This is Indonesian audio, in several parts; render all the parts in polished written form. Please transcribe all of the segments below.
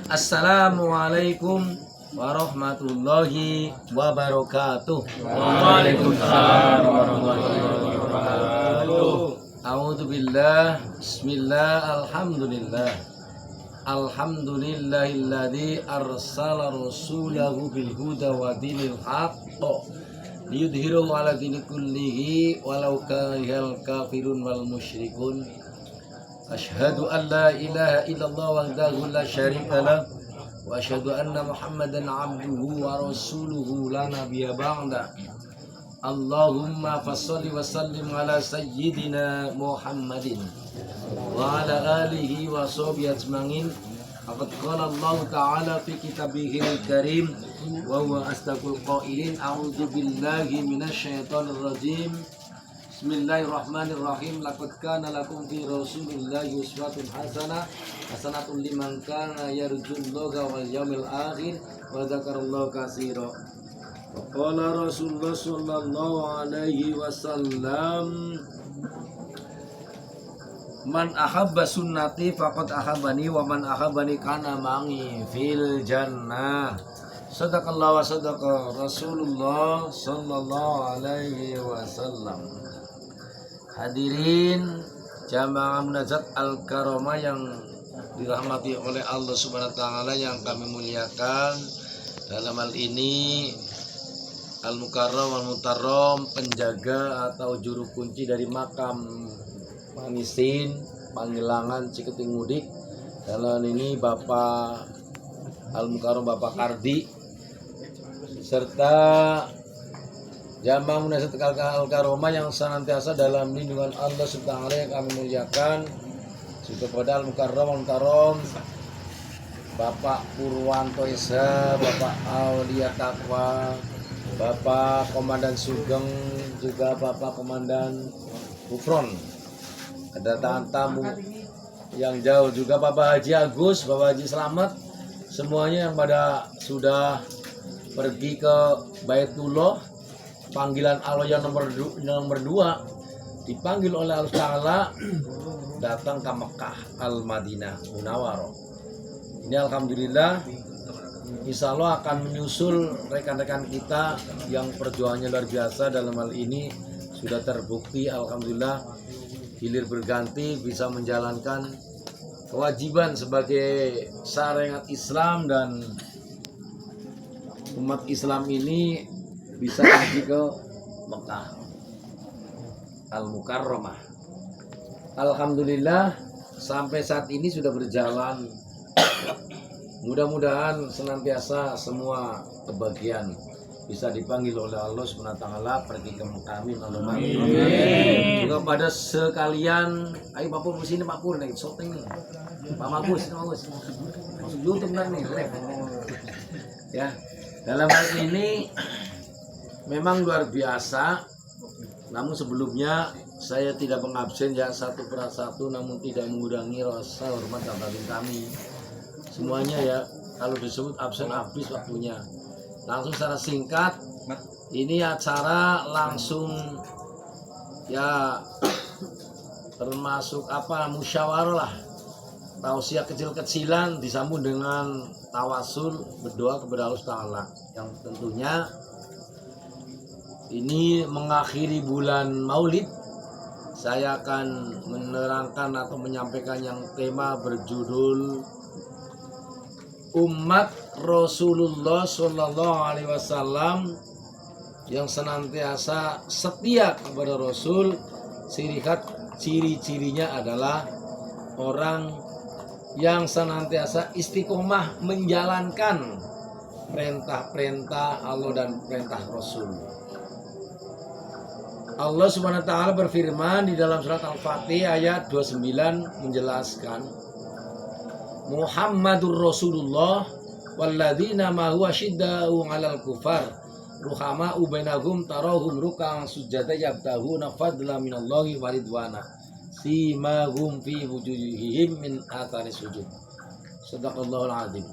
Assalamualaikum warahmatullahi wabarakatuh. Waalaikumsalam warahmatullahi wabarakatuh. A'udzu billah. Bismillah. Alhamdulillah. Alhamdulillahilladzi arsala rasulahu bil huda wa dinil haqq liyudhhirahu 'ala dini kullihi walau karihal kafirun wal musyrikun. Asyhadu an la ilaha illallah wahdahu la syarika lah wa asyhadu anna Muhammadan 'abduhu wa rasuluhu la nabiyya ba'da. Allahumma fasholli wa sallim ala sayyidina Muhammadin wa ala alihi wa sahbihi ajma'in. Faqad qala Allah ta'ala fi kitabihil karim wa huwa asdaqul qailin. A'udzu billahi minasy syaithanir rajim. Bismillahirrahmanirrahim. Laqad kana lakum fi Rasulillahi uswatun hasanatun liman kana yarjullaha wal yawmil akhir wa dzakarallaha katsira. Wa qala Rasulullah sallallahu alaihi wasallam, man ahabba sunnati faqad ahabbani wa man ahabbani kana ma'i fil jannah. Sadaqallahu wa sadaqa Rasulullah sallallahu alaihi wasallam. Hadirin jamaah munajat al-karamah yang dirahmati oleh Allah Subhanahu wa taala, yang kami muliakan. Dalam hal ini Al-Mukarram wal-Mutarram, penjaga atau juru kunci dari makam Manisin Panggilangan Ciketing Mudik. Dalam hal ini Bapak Al-Mukarram Bapak Kardi serta jamaah munajat al-karamah yang senantiasa dalam lindungan Allah Subhanahu wa taala yang kami muliakan. Juga pada Al-Mukarram wal-Mutarram Bapak Purwanto Esa, Bapak Aulia Taqwa, Bapak Komandan Sugeng, juga Bapak Komandan Bufron. Kedatangan tamu yang jauh juga Bapak Haji Agus, Bapak Haji Slamet, semuanya yang pada sudah pergi ke Baitullah, panggilan Allah yang nomor 2, dipanggil oleh Allah Ta'ala datang ke Mekah Al-Madinah Munawwarah. Ini alhamdulillah, insya Allah akan menyusul rekan-rekan kita yang perjuangannya luar biasa. Dalam hal ini sudah terbukti alhamdulillah, hilir berganti bisa menjalankan kewajiban sebagai syariat Islam, dan umat Islam ini bisa pergi ke Mekah Al-Mukarramah. Alhamdulillah sampai saat ini sudah berjalan. Mudah-mudahan senantiasa semua kebahagiaan bisa dipanggil oleh Allah Subhanahu wa taala pergi ke Mekah. Amin. Juga pada sekalian, ayo Pak Pur sini, Pak Pur nih syuting nih. Pak Magus, masuk YouTube nih. Ya, dalam hal ini memang luar biasa. Namun sebelumnya saya tidak mengabsen ya satu persatu, namun tidak mengurangi rasa hormat dan batin kami semuanya ya. Kalau disebut absen habis waktunya. Langsung secara singkat, ini acara langsung ya termasuk musyawarah lah, tausiah kecil-kecilan disambung dengan tawasul, berdoa kepada Allah Ta'ala, yang tentunya ini mengakhiri bulan Maulid. Saya akan menerangkan atau menyampaikan yang tema berjudul umat Rasulullah Sallallahu Alaihi Wasallam yang senantiasa setia kepada Rasul. Ciri-cirinya adalah orang yang senantiasa istiqomah menjalankan perintah-perintah Allah dan perintah Rasul. Allah Subhanahu wa taala berfirman di dalam surat Al-Fatih ayat 29 menjelaskan, Muhammadur Rasulullah walladzina ma'hu asyidda'u 'alal kufar ruhama'u bainahum tarahum ruk'an sujada yabtahuna fadlan minallahi wa ridwana simahum fi wujuhihim min athari sujud. Shadaqallahul azim.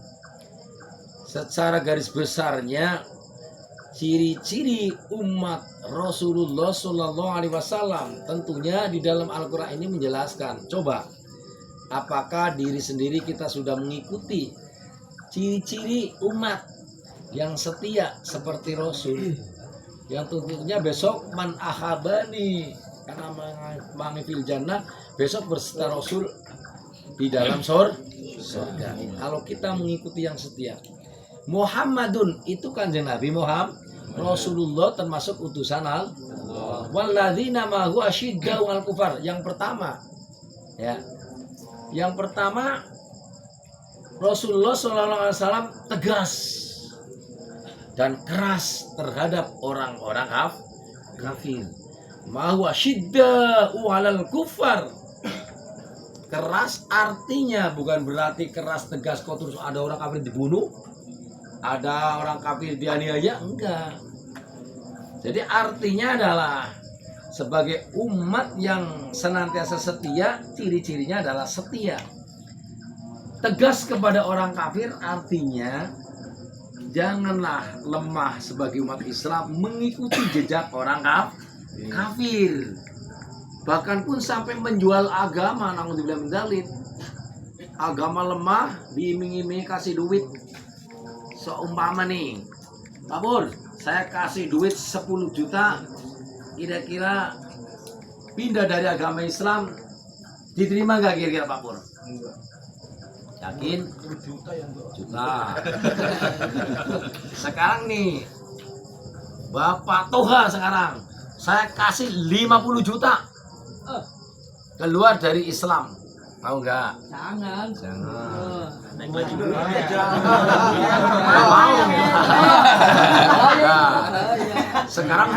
Secara garis besarnya ciri-ciri umat Rasulullah Sallallahu Alaihi Wasallam tentunya di dalam Al-Quran ini menjelaskan. Coba apakah diri sendiri kita sudah mengikuti ciri-ciri umat yang setia seperti Rasul, yang tentunya besok man ahabani karena mangifil jannah, besok berserta Rasul di dalam surga. Kalau kita mengikuti yang setia. Muhammadun itu kanjeng Nabi Muhammad, Rasulullah termasuk utusan Allah. Walladzina ma'ahu asyiddau 'alal kufar. Yang pertama, ya. Yang pertama Rasulullah SAW tegas dan keras terhadap orang-orang kafir. Ma'ahu asyiddau 'alal kufar. Keras artinya bukan berarti keras tegas kok terus ada orang kafir dibunuh, ada orang kafir dianiaya, enggak. Jadi artinya adalah sebagai umat yang senantiasa setia, ciri-cirinya adalah setia. Tegas kepada orang kafir artinya janganlah lemah sebagai umat Islam mengikuti jejak orang kafir. Bahkan pun sampai menjual agama, naudzubillah min dzalik. Agama lemah diiming-imingi kasih duit. Seumpama nih, Pak Pur, saya kasih duit 10 juta, kira-kira pindah dari agama Islam, diterima nggak kira-kira Pak Pur? Yakin? Juta. Sekarang nih, Bapak Toha sekarang, saya kasih 50 juta. Keluar dari Islam, mau nggak? Jangan. Mau. Sekarang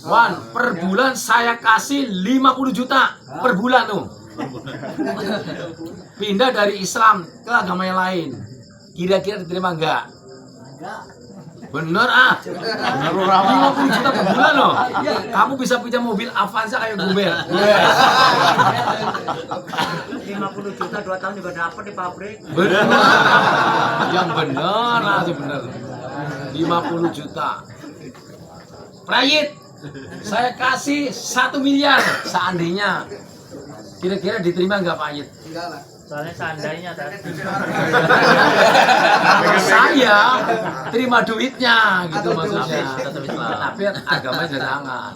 Wan, per bulan saya kasih 50 juta per bulan tuh. Pindah dari Islam ke agama yang lain. Kira-kira diterima nggak? Bener 50 juta per bulan loh. Kamu bisa pinjam mobil Avanza kayak gue. 50 juta 2 tahun juga dapat di pabrik. Bener. Yang bener aja bener. 50 juta. Prayit, saya kasih 1 miliar seandainya. Kira-kira diterima nggak Pak Yit? Soalnya seandainya Saya terima duitnya gitu maksudnya. Tapi agama jangan.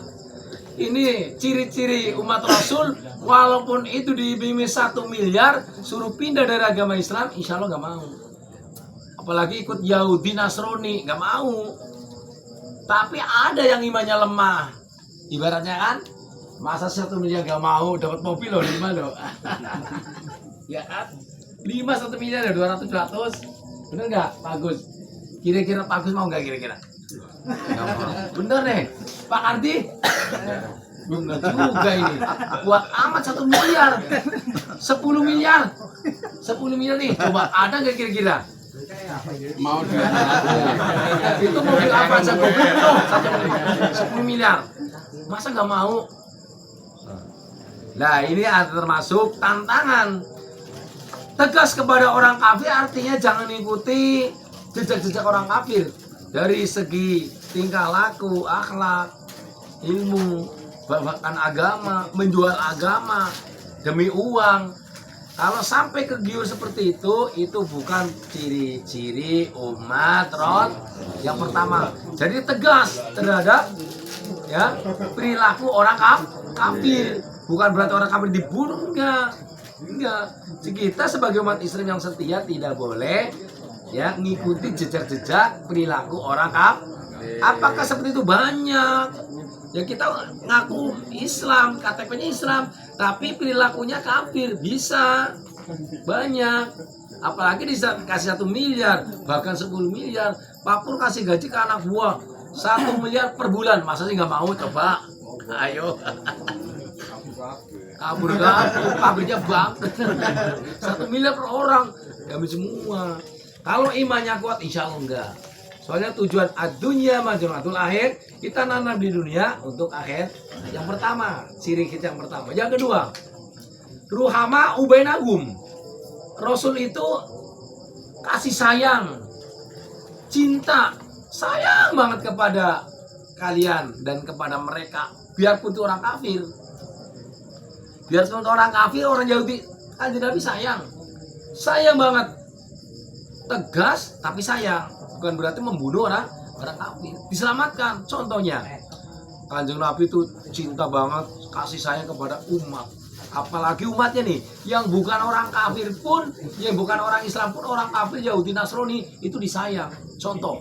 Ini ciri-ciri umat Rasul, walaupun itu dibimbing 1 miliar, suruh pindah dari agama Islam, insya Allah nggak mau. Apalagi ikut Yahudi Nasrani, nggak mau. Tapi ada yang imannya lemah, ibaratnya kan, masa 1 miliar nggak mau, dapat mobil loh 5 loh. Ya kan? 1 miliar ya 200. Bener nggak Pak Agus? Kira-kira Pak Agus mau nggak kira-kira? Bener nih Pak Ardi? Bener juga ini. Buat amat 1 miliar, 10 miliar, 10 miliar nih. Coba ada nggak kira-kira? Mau deh. Itu mobil Avanza gue beli loh, 10 miliar. Masa nggak mau? Nah ini termasuk tantangan. Tegas kepada orang kafir artinya jangan ikuti jejak-jejak orang kafir dari segi tingkah laku, akhlak, ilmu, bahkan agama, menjual agama demi uang. Kalau sampai kegiur seperti itu bukan ciri-ciri umat yang pertama. Jadi tegas terhadap ya perilaku orang kafir. Bukan berarti orang kafir dibunuh, enggak. Kita sebagai umat Islam yang setia tidak boleh ya ngikuti jejak-jejak perilaku orang kafir. Apakah seperti itu? Banyak. Ya kita ngaku Islam, KTP-nya Islam, tapi perilakunya kafir. Bisa. Banyak. Apalagi dikasih 1 miliar, bahkan 10 miliar. Pak Pur kasih gaji ke anak buah 1 miliar per bulan. Masa sih nggak mau coba? Ayo. Kabur pabriknya bangkrut. 1 miliar per orang, kami semua. Kalau imannya kuat, insya Allah enggak. Soalnya tujuan ad-dunya majrunatul akhir, kita nanam di dunia untuk akhir. Yang pertama, ciri kita yang pertama. Yang kedua, ruhama ubainahum. Rasul itu kasih sayang, cinta, sayang banget kepada kalian dan kepada mereka. Biarpun itu orang kafir. Biarpun orang kafir, orang Yahudi Kanjeng Nabi sayang banget, tegas tapi sayang, bukan berarti membunuh orang kafir, diselamatkan. Contohnya Kanjeng Nabi itu cinta banget, kasih sayang kepada umat, apalagi umatnya nih yang bukan orang kafir pun, yang bukan orang Islam pun, orang kafir Yahudi Nasrani itu disayang. Contoh,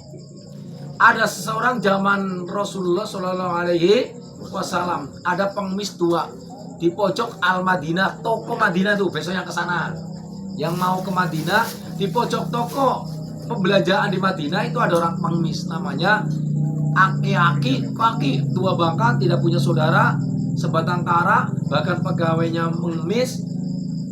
ada seseorang zaman Rasulullah Shallallahu Alaihi Wasallam, ada pengemis tua di pojok Al-Madinah, toko Madinah tuh, besoknya ke sana. Yang mau ke Madinah, di pojok toko pembelanjaan di Madinah itu ada orang pengemis, namanya aki-aki, kaki tua bangka, tidak punya saudara, sebatang kara, bahkan pegawainya pengemis,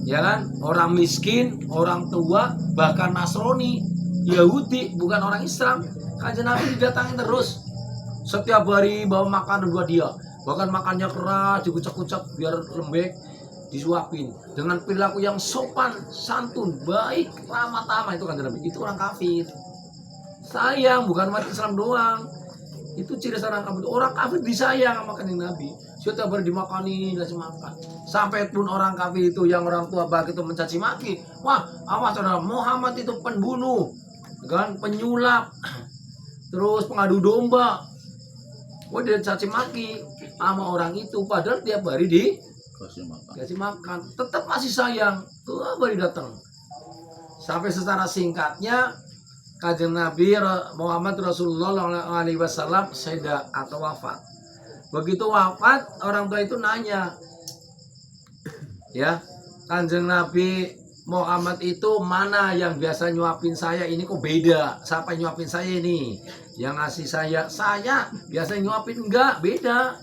ya kan, orang miskin, orang tua, bahkan Nasrani, Yahudi, bukan orang Islam. Kanjeng Nabi didatangin terus, setiap hari bawa makanan buat dia, bahkan makannya keras, dikucak-kucak biar lembek, disuapin dengan perilaku yang sopan, santun, baik, ramah tamah. Itu Kanjeng Nabi, itu orang kafir. Sayang, bukan umat Islam doang. Itu ciri orang kafir. Orang kafir disayang sama Kanjeng Nabi. Setiap hari dimakani, dikasih makan. Sampai pun orang kafir itu, yang orang tua baik itu mencaci maki, wah, awas saudara, Muhammad itu pembunuh, kan, penyulap, terus pengadu domba. Wah, dia caci maki sama orang itu, padahal tiap hari dikasih makan, tetap masih sayang. Tuh baru datang. Sampai secara singkatnya Kanjeng Nabi Muhammad Rasulullah SAW seda atau wafat. Begitu wafat, orang tua itu nanya, ya, Kanjeng Nabi Muhammad itu mana yang biasa nyuapin saya, ini kok beda? Siapa yang nyuapin saya ini? Yang ngasih saya biasa nyuapin, enggak, beda.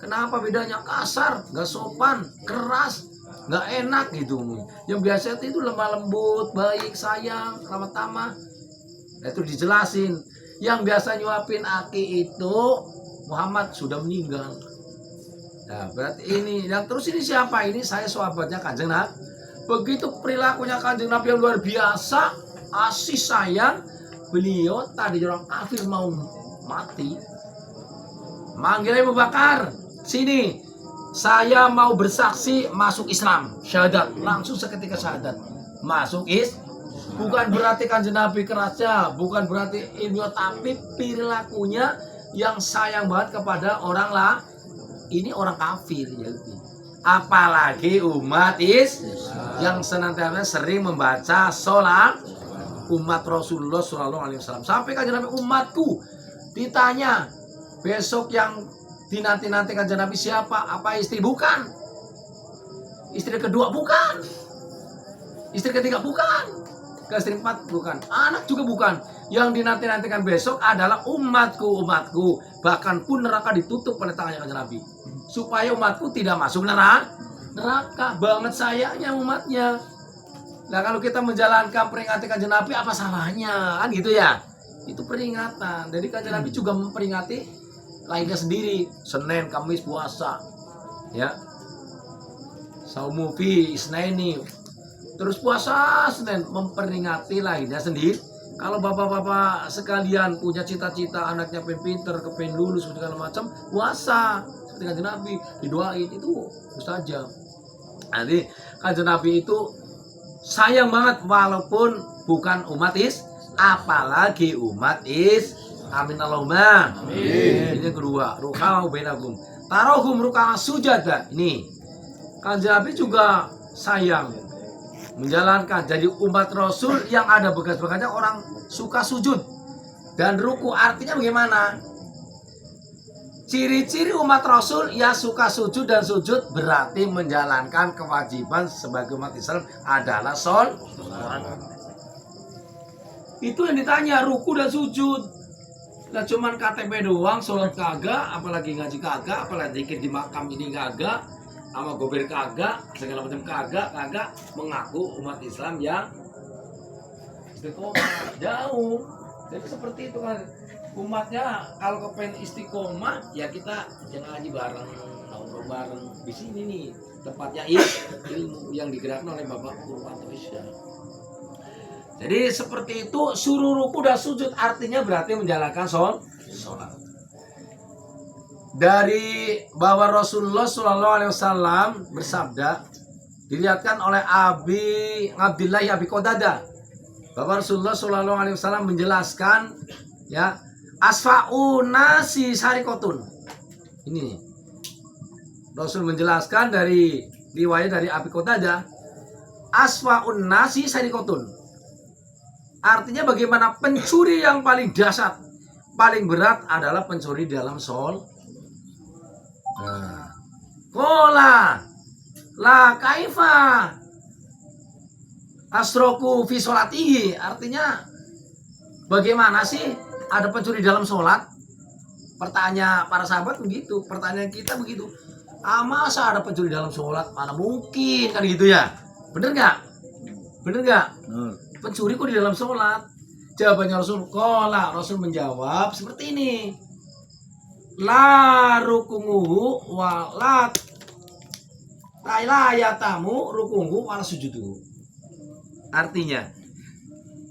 Kenapa bedanya? Kasar, nggak sopan, keras, nggak enak gitu. Yang biasa itu lemah lembut, baik, sayang, ramah tamah. Nah, itu dijelasin. Yang biasa nyuapin aki itu Muhammad sudah meninggal. Nah, berarti ini yang terus ini siapa? Ini saya sahabatnya Kanjeng Nabi. Begitu perilakunya Kanjeng Nabi yang luar biasa, kasih sayang. Beliau tadi orang kafir mau mati, manggil Abu Bakar, sini, saya mau bersaksi masuk Islam, syahadat. Langsung seketika syahadat, masuk bukan berarti Kanjeng Nabi kerasnya, bukan berarti ini, tapi perilakunya yang sayang banget kepada orang lah. Ini orang kafir, apalagi umat yang senantiasa sering membaca sholat, umat Rasulullah SAW. Sampai Kanjeng Nabi, umatku ditanya besok yang dinanti-nanti Kanjeng Nabi siapa? Apa istri? Bukan. Istri kedua? Bukan. Istri ketiga? Bukan. Ke istri empat? Bukan. Anak juga bukan. Yang dinanti-nantikan besok adalah umatku. Bahkan pun neraka ditutup oleh tangannya Kanjeng Nabi, supaya umatku tidak masuk neraka. Banget sayangnya umatnya. Nah, kalau kita menjalankan peringatan Kanjeng Nabi, apa salahnya? Kan gitu ya. Itu peringatan. Jadi Kanjeng Nabi juga memperingati lainnya sendiri. Senin, Kamis, puasa. Ya. Saumu fi isnaini. Terus puasa Senin, memperingati lainnya sendiri. Kalau bapak-bapak sekalian punya cita-cita anaknya pengen pinter, kepengen lulus segala macam, puasa seperti Kanjeng Nabi, didoain, itu mustajab. Nanti Kanjeng Nabi itu sayang banget walaupun bukan umat apalagi umat amin Allahumma amin. Ini kedua, ruhau bainakum tarohum ruk'a sujada. Ini Kanjeng Nabi juga sayang menjalankan jadi umat Rasul yang ada bekas-bekasnya orang suka sujud dan ruku. Artinya bagaimana? Ciri-ciri umat Rasul ya suka sujud, dan sujud berarti menjalankan kewajiban sebagai umat Islam adalah sholat. Itu yang ditanya, ruku dan sujud. Nah, cuman KTP doang, sholat kagak, apalagi ngaji kagak, apalagi dikit di makam ini kagak, sama gober kagak, segala macam kagak, mengaku umat Islam yang istiqomah. Jauh. Jadi seperti itu kan. Umatnya kalau kepengen istiqomah ya kita jangan ngaji bareng, nongkrong bareng. Di sini nih tempatnya ilmu yang digerakkan oleh Bapak Purwanto Isya. Jadi seperti itu, suruh ruku dan sujud artinya berarti menjalankan sholat. Dari bahwa Rasulullah SAW bersabda Diriwayatkan oleh Abdullah Abi Qatadah bahwa Rasulullah Shallallahu Alaihi Wasallam menjelaskan ya asfa'un nasi sarikotun. Ini Rasul menjelaskan dari riwayat dari Abi Qatadah asfa'un nasi sarikotun. Artinya bagaimana pencuri yang paling dahsyat, paling berat adalah pencuri dalam sol. Nah, kola la kaifa asroku fi sholatihi, artinya bagaimana sih ada pencuri dalam sholat? Pertanyaan para sahabat begitu, pertanyaan kita begitu. Masa ada pencuri dalam sholat? Mana mungkin kan gitu ya? Bener nggak? Bener nggak? Pencuri kok di dalam sholat? Jawabannya Rasul menjawab seperti ini. La rukunguhu walat yatamu rukunguhu wala sujuduhu. Artinya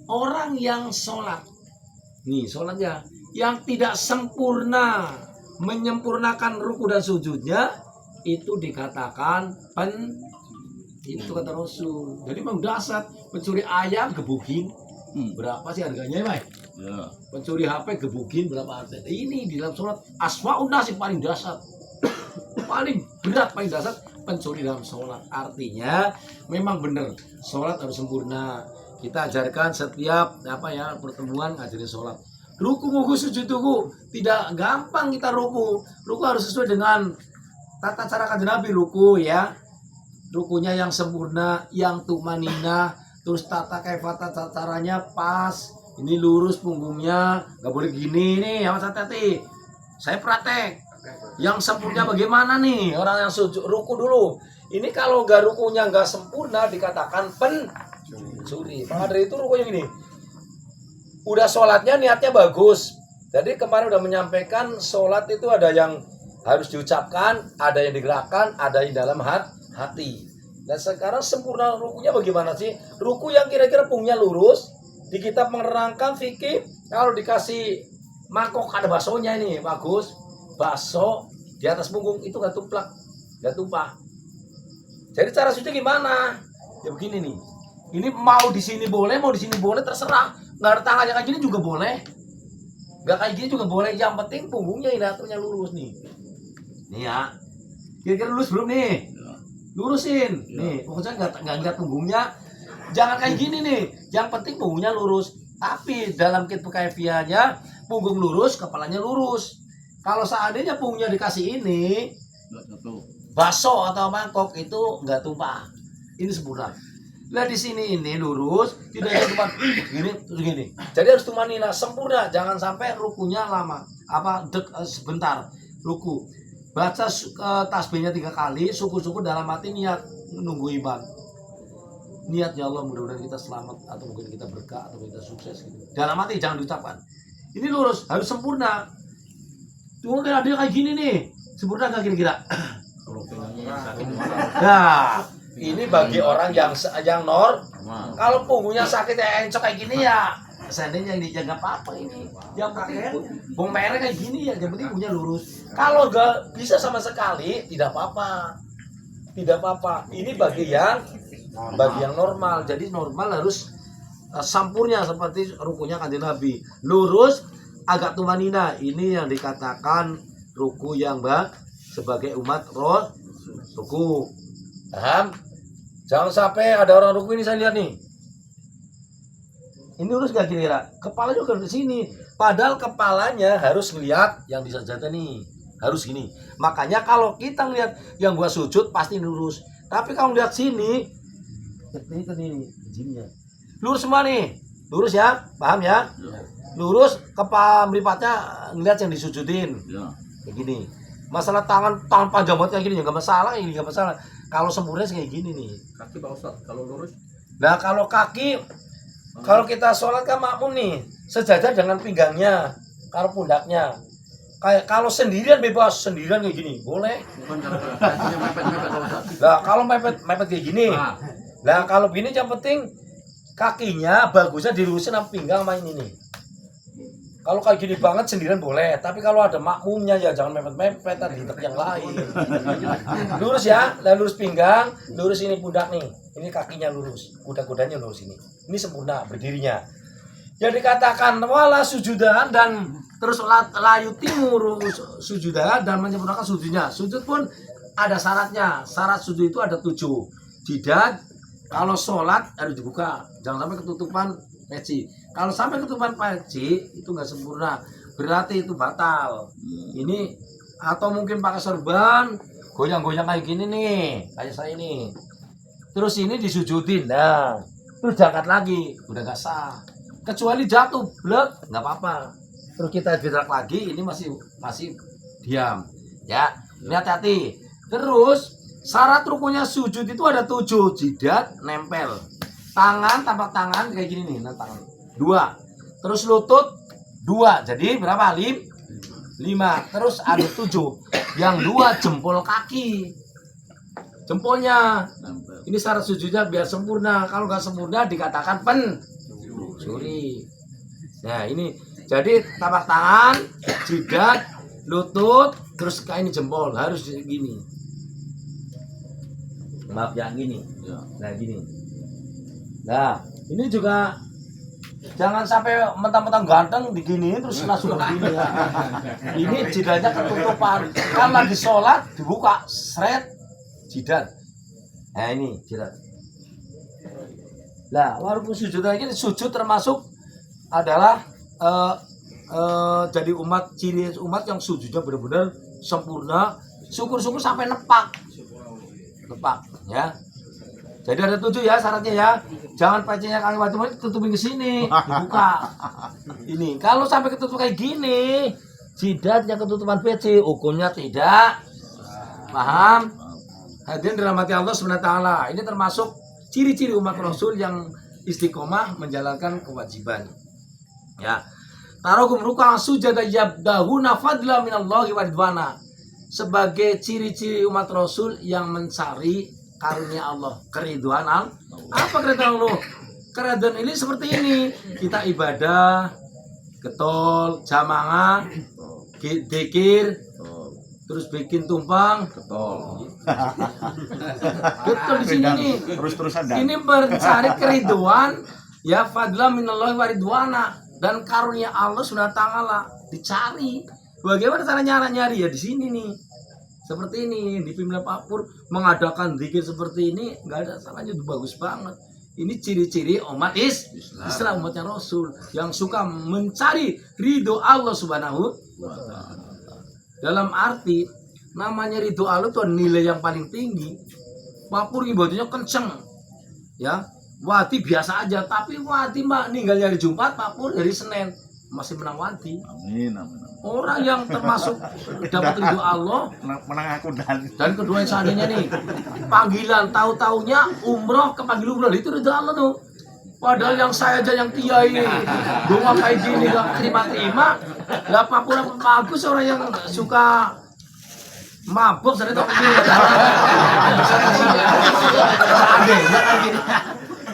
orang yang sholat, nih sholatnya yang tidak sempurna, menyempurnakan ruku dan sujudnya, itu dikatakan itu kata Rasul. Jadi memang dasar pencuri ayam gebukin berapa sih harganya, Pak? Ya. Pencuri HP gebukin berapa harganya? Ini di dalam sholat asfa'un nasi paling dasar, paling berat, paling dasar pencuri dalam sholat. Artinya memang benar sholat harus sempurna. Kita ajarkan setiap pertemuan ngajarin sholat. Ruku mugu sujud tugu tidak gampang kita ruku. Ruku harus sesuai dengan tata cara kanjeng Nabi ruku ya. Rukunya yang sempurna, yang tumanina, terus tata caranya pas. Ini lurus punggungnya, nggak boleh gini nih, Mas hati-hati. Saya praktek. Yang sempurna bagaimana nih? Orang yang sujud ruku dulu. Ini kalau nggak rukunya nggak sempurna dikatakan pencuri. Maka dari itu rukunya gini. Udah sholatnya niatnya bagus. Jadi kemarin udah menyampaikan sholat itu ada yang harus diucapkan, ada yang digerakkan, ada yang dalam hati. Dan sekarang sempurna rukunya bagaimana sih? Ruku yang kira-kira punggungnya lurus. Di kitab menerangkan fikih kalau dikasih mangkok ada baksonya ini bagus. Bakso di atas punggung itu nggak tumpah. Jadi cara sujud gimana? Ya begini nih. Ini mau di sini boleh, mau di sini boleh, terserah. Nggak ada tangannya kayak gini juga boleh. Nggak kayak gini juga boleh. Yang penting punggungnya ini aturnya lurus nih. Nih ya. Kira-kira lurus belum nih? Lurusin. Nih, pokoknya nggak lihat punggungnya. Jangan kayak gini nih. Yang penting punggungnya lurus. Tapi dalam kaifiahnya punggung lurus, kepalanya lurus. Kalau seandainya punggungnya dikasih ini, bakso atau mangkok itu nggak tumpah. Ini sempurna. Nah di sini ini lurus, tidak ada tumpah gini. Jadi harus tumanina sempurna, jangan sampai rukunya lama. Sebentar ruku. Baca tasbihnya 3 kali, syukur-syukur dalam hati niat menunggu iman. Niat ya Allah mudah-mudahan kita selamat atau mungkin kita berkah atau kita sukses gitu. Dalam hati jangan diucapkan. Ini lurus, harus sempurna. Tunggu kan ada kayak gini nih. Sempurna nggak kira-kira? Nah, ini bagi orang yang kalau punggungnya sakit encok kayak gini ya, seandainya yang dijaga apa ini? Yang penting bong merah kayak gini ya, yang penting punggungnya lurus. Kalau nggak bisa sama sekali, tidak apa-apa. Tidak apa-apa. Ini bagi yang normal. Jadi normal harus sampurnya seperti rukunya kanjeng Nabi. Lurus, agak tumanina. Ini yang dikatakan ruku yang sebagai umat ruku. Paham? Jangan sampai ada orang ruku ini saya lihat nih. Ini lurus gak kira-kira? Kepala juga ke sini. Padahal kepalanya harus melihat yang di sajadah nih. Harus gini. Makanya kalau kita lihat yang gua sujud pasti lurus. Tapi kalau lihat sini, ini ke sini. Lurus semua nih. Lurus ya, paham ya? Lurus, kepala meripatnya ngeliat yang disujudin. Kayak gini. Masalah tangan panjang banget kayak gini ya nggak masalah, ini nggak masalah. Kalau sempurna kayak gini nih. Kaki Pak Ustadz, kalau lurus. Nah kalau kaki, kalau kita sholat kan makmum nih, sejajar dengan pinggangnya, kalau pundaknya. Kayak kalau sendirian bebas, sendirian kayak gini, boleh. Nah kalau mepet kayak gini. Nah kalau gini yang penting kakinya bagusnya dilurusin sama pinggang sama ini nih. Kalau kayak gini banget sendirian boleh, tapi kalau ada makmumnya ya jangan mepet-mepet tadi yang lain. Lurus ya, dan lurus pinggang, lurus ini pundak nih. Ini kakinya lurus, kuda-kudanya lurus ini. Ini sempurna berdirinya. Yang dikatakan wala sujudan dan terus layu timur sujudan dan menyempurnakan sujudnya. Sujud pun ada syaratnya. Syarat sujud itu ada 7. Jidat kalau sholat harus dibuka, jangan sampai ketutupan peci. Kalau sampai ketutupan peci itu nggak sempurna, berarti itu batal. Ini atau mungkin pakai sorban, goyang-goyang kayak gini nih, kayak saya ini. Terus ini disujudin, nah, terus diangkat lagi, udah nggak sah. Kecuali jatuh, blek, nggak apa-apa. Terus kita gerak lagi, ini masih diam, ya. Ini hati-hati. Terus syarat rukunnya sujud itu ada 7, jidat nempel, tangan tapak tangan kayak gini nih, nah tangan 2, terus lutut 2, jadi berapa? 5. Terus ada 7, yang 2 jempol kaki, jempolnya. Ini syarat sujudnya biar sempurna. Kalau nggak sempurna dikatakan pencuri. Nah ini jadi tapak tangan, jidat, lutut, terus kayak ini jempol harus gini. Maaf ya gini. Nah gini. Nah ini juga jangan sampai mentang-mentang ganteng diginiin terus langsung begini ya. Ini jidatnya ketutupan. Karena di sholat dibuka seret jidat. Nah ini jidat. Nah walaupun sujud lagi, sujud termasuk adalah jadi ciri umat yang sujudnya benar-benar sempurna. Syukur-syukur sampai nepak ya. Jadi ada 7 ya syaratnya ya. Jangan pecinya kaki macam tutupin ke sini, dibuka. Ini kalau sampai ketutup kayak gini, jidatnya ketutupan peci, hukumnya tidak. Paham? Hadirin dirahmati Allah SWT. Ini termasuk ciri-ciri umat Rasul yang istiqomah menjalankan kewajiban. Ya. Tarokum rukang sujada yabdahuna fadla minallahi wa ridwana. Sebagai ciri-ciri umat Rasul yang mencari karunia Allah, keriduan Allah. Apa keriduan Allah? Keriduan ini seperti ini. Kita ibadah, getol, jamaah, dzikir, terus bikin tumpang, getol di sini nih. Terus-terusan. Ini mencari keriduan, ya fadla minallahi wa ridwana, dan karunia Allah Subhanahu wa taala dicari. Bagaimana cara nyari ya di sini nih. Seperti ini di Pimpinan Pak Pur mengadakan zikir seperti ini, nggak ada salahnya, itu bagus banget. Ini ciri-ciri umat Islam, umatnya Rasul yang suka mencari ridho Allah Subhanahu wa taala. Dalam arti namanya ridho Allah itu nilai yang paling tinggi. Pak Pur ibadahnya kenceng, ya. Wati biasa aja, tapi Wati ninggalnya hari Jumat, Pak Pur hari Senin masih menang Wati. Amin. Orang yang termasuk dapat ridho Allah menang aku dan kedua yang seandainya nih panggilan tahu-taunya umroh kepanggil umroh itu ridho Allah tuh. Padahal yang saya aja yang kiai doa kayak gini gak terima-terima. Lah Papua bagus, orang yang suka mabuk saya tahu ini.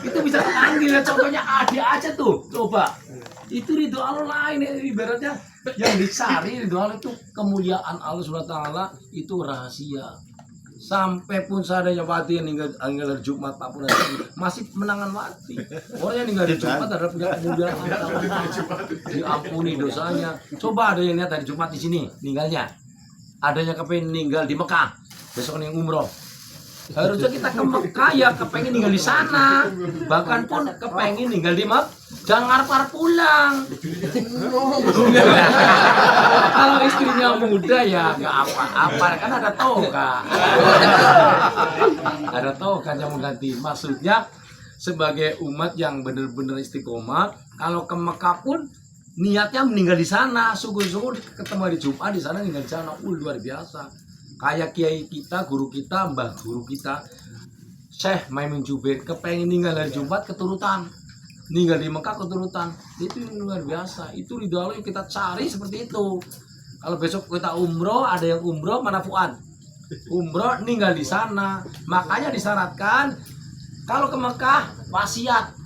Itu bisa panggil, contohnya Adi aja tuh, coba. Itu ridho Allah lain, ibaratnya yang dicari ridho Allah itu kemuliaan Allah SWT itu rahasia. Sampai pun seadanya Wati yang meninggal hari Jumat Pak Pur masih menangan Wati. Orang yang meninggal hari Jumat adalah punya kemuliaan Allah, diampuni dosanya. Coba ada yang lihat hari Jumat di sini meninggalnya, ada yang kepengen meninggal di Mekah, besok yang umroh. Harusnya kita ke Mekah ya kepengen tinggal di sana, bahkan pun kepengen tinggal di Mekah, jangan ngarep pulang. Kalau istrinya muda ya nggak apa-apa, kan ada toga, ada toga yang mengganti. Maksudnya sebagai umat yang benar-benar istiqomah, kalau ke Mekah pun niatnya meninggal di sana, syukur-syukur ketemu hari Jumat di sana, tinggal di sana, luar biasa. Kayak kiai kita, guru kita, mbah guru kita, Syekh Maimun Jubair, kepengen ninggal hari Jumat keturutan, ninggal di Mekah keturutan, itu luar biasa. Itu ridho Allah yang kita cari seperti itu. Kalau besok kita umroh, ada yang umroh mana Fuad, umroh ninggal di sana, makanya disyaratkan kalau ke Mekah wasiat,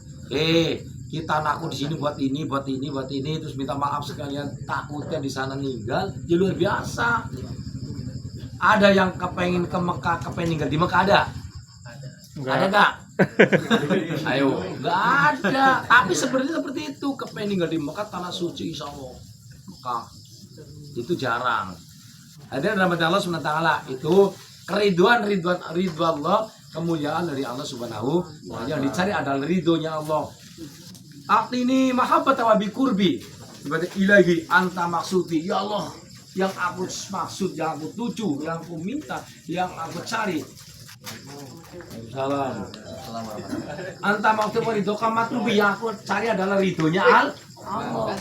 kita naku di sini buat ini, terus minta maaf sekalian, takutnya di sana meninggal, ya luar biasa. Ada yang kepengen ke Mekah, kepengen tinggal di Mekah ada? Ada nggak? Ayo, nggak ada. Tapi sebenarnya seperti itu, kepengen tinggal di Mekah, tanah suci insya Allah. Mekah itu jarang. Ada dalam Allah Subhanahu wa taala itu keriduan Allah, kemuliaan dari Allah Subhanahu wa taala. Yang dicari adalah ridhonya Allah. Artini mahabbat wa bi kurbi. Berarti ilahi anta maksudi, ya Allah, yang aku maksud, yang aku tuju, yang aku minta, yang aku cari. Salam. Anta maksud wa ridho kamatrubi, yang aku cari adalah ridhonya Allah.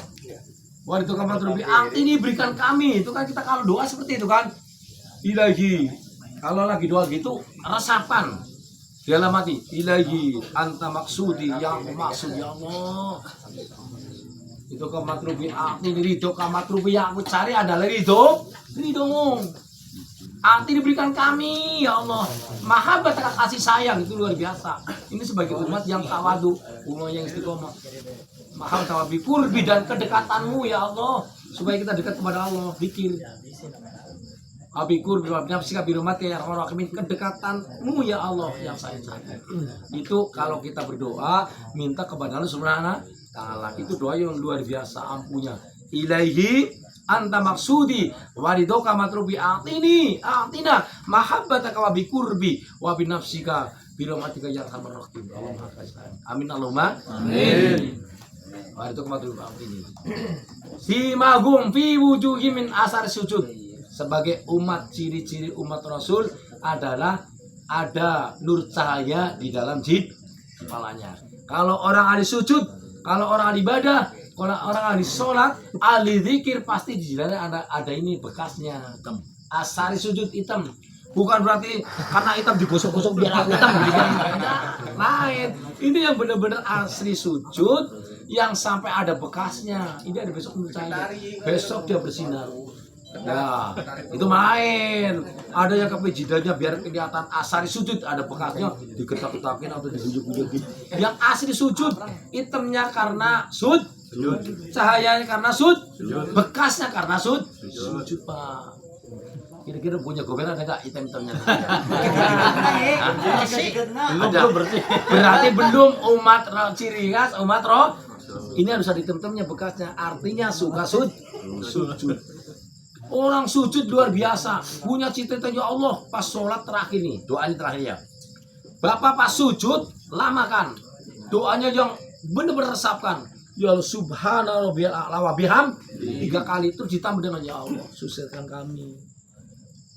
Wa ridho kamatrubi, artini berikan kami. Itu kan kita kalau doa seperti itu kan. Ilahi. Kalau lagi doa gitu resapan dalam hati, ilahi anta maksudi, yang aku maksud ya Allah. Itu kamatrubi, arti ridho kamatrubi, yang aku cari adalah ridhomu. Arti diberikan kami ya Allah. Mahabbat kasih sayang itu luar biasa. Ini sebagai umat yang tawadu, umat yang istiqomah. Mahabbat tawabi kurbi, dan kedekatanmu ya Allah, supaya kita dekat kepada Allah. Zikir abikur binafsika birumati ya rahman, kedekatanmu ya Allah yang saya cari. Itu kalau kita berdoa minta kepada Allah Subhanahu wa taala, itu doa yang luar biasa ampunya. Ilaihi anta maksudi waridoka matrubi atina mahabbataka wa bikurbi wa binafsika birahmatika ya arhamar rahimin. Allahumma amin. Allahumma amin. Waridoka matrubi atini simagum fi wujuhi min asar sujud. Sebagai umat, ciri-ciri umat Rasul adalah ada nur cahaya di dalam kepalanya. Kalau orang ahli sujud, kalau orang ahli ibadah, kalau orang ahli sholat, ahli zikir, pasti di dalamnya ada ini bekasnya. Asari sujud hitam. Bukan berarti karena hitam digosok-gosok biar aku hitam. Lain. Ini yang benar-benar asli sujud, yang sampai ada bekasnya. Ini ada besok nur cahaya. Besok dia bersinar. Ya, itu main. Ada yang kepijidannya biar kelihatan asari sujud, ada bekasnya, diketak-ketakin atau dibujuk-bujukin. Yang asli sujud, hitamnya karena sujud, cahayanya karena sujud, bekasnya karena sujud, Pak. Kira-kira punya goberan ada nggak hitam-hitamnya? Belum bersih. Berarti belum umat ciri khas umat roh. Ini harus ada hitam-hitamnya bekasnya. Artinya suka sujud. Orang sujud luar biasa, punya cita-cita ya Allah pas sholat terakhir nih, doanya terakhir ya. Bapak pas sujud lamakan, doanya yang benar-benar resapkan. Ya Allah subhanallah wa biham 3 kali, itu ditambah dengan ya Allah susahkan kami,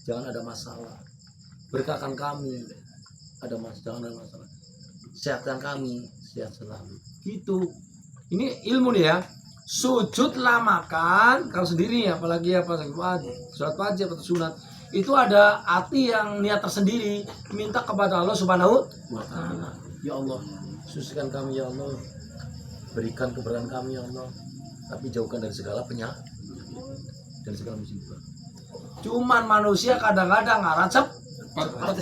jangan ada masalah, berkahkan kami, jangan ada masalah, sehatkan kami, sehat selalu. Gitu. Ini ilmu nih ya. Sujud lamakan kalau sendiri, apalagi sholat wajib atau sunat, itu ada hati yang niat tersendiri, minta kepada Allah Subhanahu wa taala. Ya Allah, sucikan kami ya Allah, berikan keberkahan kami ya Allah, tapi jauhkan dari segala penyakit, dari segala musibah. Cuman manusia kadang-kadang ngaracep,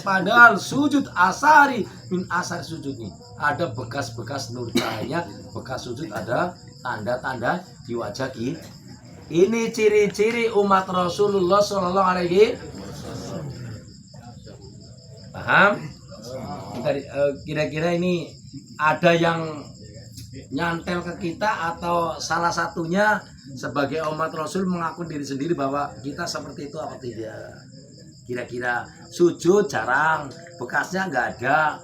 padahal sujud asari min asar sujud nih, ada bekas-bekas nur cahaya, bekas sujud, ada tanda-tanda di wajah kita. Ini ciri-ciri umat Rasulullah Shallallahu Alaihi Wasallam. Paham? Kira-kira ini ada yang nyantel ke kita, atau salah satunya sebagai umat Rasul mengaku diri sendiri bahwa kita seperti itu apa tidak? Kira-kira sujud jarang, bekasnya nggak ada,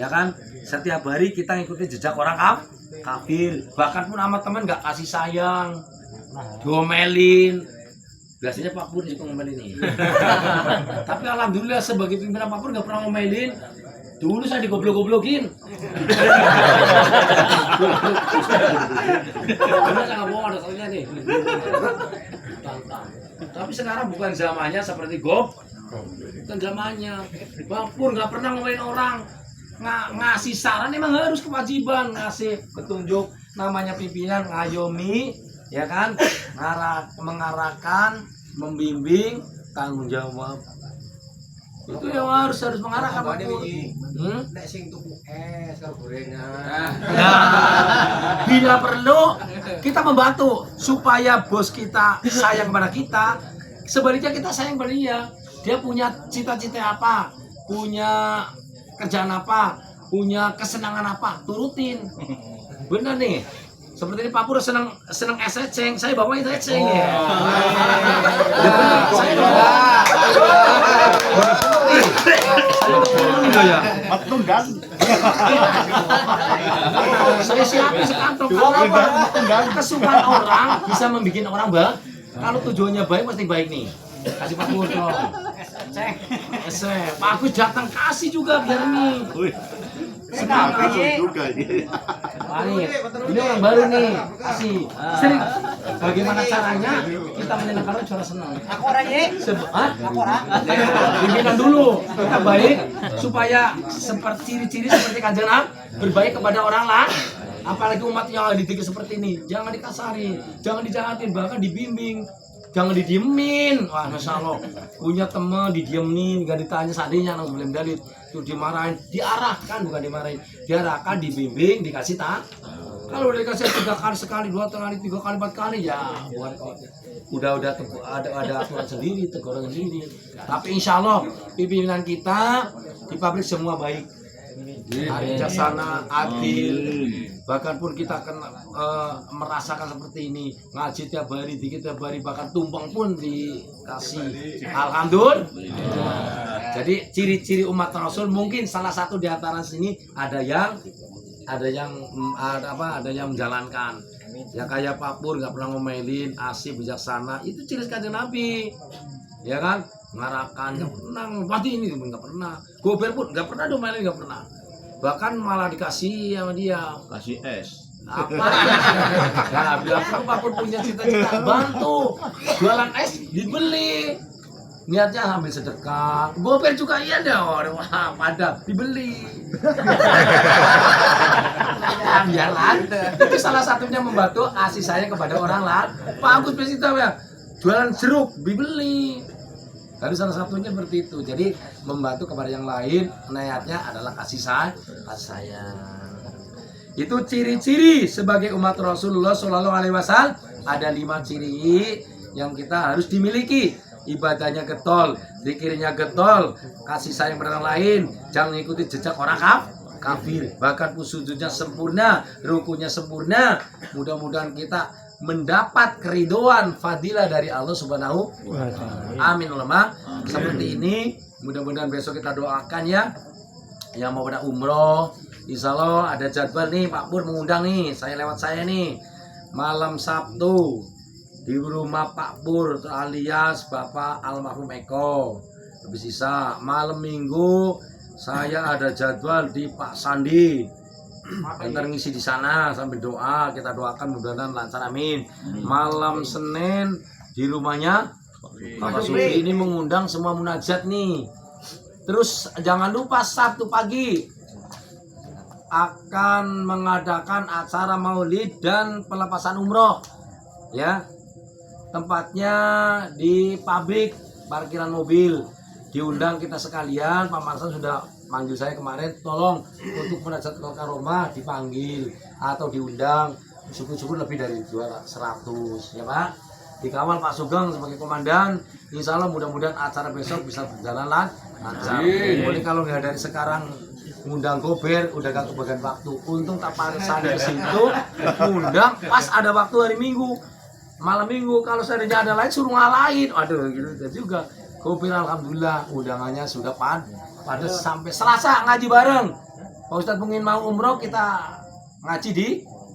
ya kan? Setiap hari kita ngikutin jejak orang kafir, bahkan pun sama teman nggak kasih sayang, domelin. Biasanya Pak Pur itu ngomelin ini. Tapi alhamdulillah sebagai pimpinan Pak Pur nggak pernah ngomelin. Dulu saya digoblok-goblokin. Karena saya nggak bohong, ada soalnya nih. Tapi sekarang bukan zamannya seperti bukan zamannya. Pak Pur nggak pernah ngomelin orang. Ngasih saran emang harus kewajiban, ngasih petunjuk, namanya pimpinan, ngayomi, ya kan, mengarahkan, membimbing, tanggung jawab. Itu yang harus mengarahkan Pak Pur. Nek sing tuku es karo gorengan. Nah, bila perlu kita membantu supaya bos kita sayang kepada kita, sebaliknya kita sayang kepada dia. Dia punya cita-cita apa, punya kerjaan apa, punya kesenangan apa, turutin. Bener nih. Seperti ini Pak Pur seneng es eceng, saya bawain es eceng ya. Saya saya siapin sekantong. Kesukaan orang bisa membuat orang baik. Kalau tujuannya baik pasti baik nih. Kasih Pak Pur dong. Es Pak Agus datang kasih juga biar nih. Semangat juga ini orang baru nih, kasih. Sering. Bagaimana caranya kita menyenangkan orang juara senang? Aku orang ye. Aku orang. Pimpinan dulu, kita baik supaya seperti ciri-ciri seperti Kanjeng Nabi berbaik kepada orang lain. Apalagi umat yang dididik seperti ini, jangan dikasari, jangan dijahatin, bahkan dibimbing. Jangan didiemin. Wah, Masya Allah. Punya teman didiemin, gak ditanya seadanya, nang belum dalit. Tuh dimarahin, diarahkan, bukan dimarahin. Diarahkan, dibimbing, dikasih tak. Kalau udah dikasih 3 kali sekali, 2 kali, 3 kali, 4 kali, ya udah ada aturan sendiri, teguran sendiri. Tapi insya Allah pimpinan kita di pabrik semua baik, bijaksana, adil. Bahkan pun kita akan merasakan seperti ini, ngaji tiap hari, dikit tiap hari, bahkan tumpeng pun dikasih. Alhamdulillah. Jadi ciri-ciri umat Rasul mungkin salah satu di antara sini ada yang menjalankan. Ya kayak Pak Pur nggak pernah ngomelin, asih, bijaksana, itu ciri Kanjeng Nabi. Ya kan? Ngarahkan, nggak pernah, pasti ini nggak pernah. Gober pun nggak pernah domelin, nggak pernah. Bahkan malah dikasih sama dia. Kasih es. Apa? Nah, bilang Pak Pur punya cita-cita, bantu jualan es dibeli. Niatnya sambil sedekah. Gober juga iya dong. Wah, pada dibeli. Ya, biarlah. Itu salah satunya membantu kasih sayang kepada orang lain. Pak Agus Pesita ya, jualan jeruk dibeli. Tapi salah satunya seperti itu. Jadi membantu kepada yang lain, niatnya adalah kasih sayang. Itu ciri-ciri sebagai umat Rasulullah Shallallahu Alaihi Wasallam. Ada 5 ciri yang kita harus dimiliki. Ibadahnya getol, zikirnya getol, kasih sayang pada orang lain, jangan ikuti jejak orang kafir. Bahkan sujudnya sempurna, rukunya sempurna. Mudah-mudahan kita mendapat keridoan fadilah dari Allah Subhanahu wa Ta'ala. Amin ulama. Seperti ini, mudah-mudahan besok kita doakan ya. Yang mau pada umroh, insya Allah ada jadwal nih, Pak Pur mengundang nih, lewat saya nih. Malam Sabtu di rumah Pak Pur alias Bapak Almarhum Eko. Habis sisa malam Minggu saya ada jadwal di Pak Sandi. Ntar ngisi di sana sambil doa, kita doakan mudah-mudahan lancar, amin. Malam Senin di rumahnya Bapak Supri ini mengundang semua munajat nih. Terus jangan lupa Sabtu pagi akan mengadakan acara maulid dan pelepasan umroh ya. Tempatnya di pabrik parkiran mobil. Diundang kita sekalian, Pak Marsan sudah manggil saya kemarin, tolong untuk munajat ke Karomah dipanggil atau diundang, syukur-syukur lebih dari 100 ya Pak. Dikawal Pak Sugeng sebagai komandan. Insya Allah mudah-mudahan acara besok bisa berjalan lancar. Boleh kalau nggak dari sekarang ngundang Gober udah gak kebagian waktu. Untung tak pakai ke situ ngundang pas ada waktu hari Minggu. Malam Minggu kalau seandainya ada lain suruh ngalahin. Aduh gitu juga. Gober alhamdulillah undangannya sudah pada sampai Selasa ngaji bareng. Pak Ustadz mungkin mau umroh kita ngaji di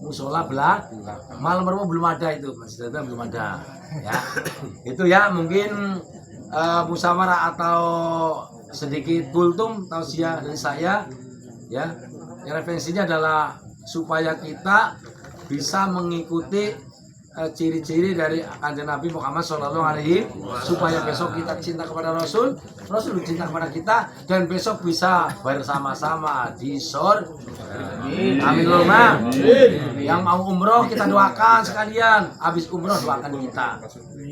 musola belakang. Malam berapa belum ada itu, masih ada belum ada. Ya, itu ya mungkin musyawarah atau sedikit kultum tausiah dari saya. Ya, referensinya adalah supaya kita bisa mengikuti ciri-ciri dari Kanjeng Nabi Muhammad Sallallahu Alaihi supaya besok kita cinta kepada Rasul, Rasul cinta kepada kita, dan besok bisa bersama-sama di surga. Amin Allahumma. Yang mau umroh kita doakan sekalian, habis umroh doakan kita.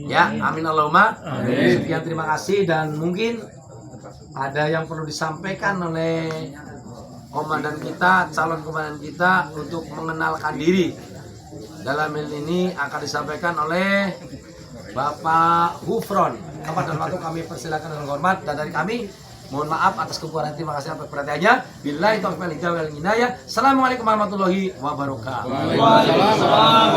Ya, amin Allahumma. Sekian terima kasih dan mungkin ada yang perlu disampaikan oleh komandan kita, calon komandan kita untuk mengenalkan diri. Dalam hal ini akan disampaikan oleh Bapak Hufron. Kepada waktu kami persilakan dengan hormat, dan dari kami mohon maaf atas kekurangan. Terima kasih atas perhatiannya. Billahi taufiq wal hidayah. Assalamualaikum warahmatullahi wabarakatuh. Waalaikumsalam.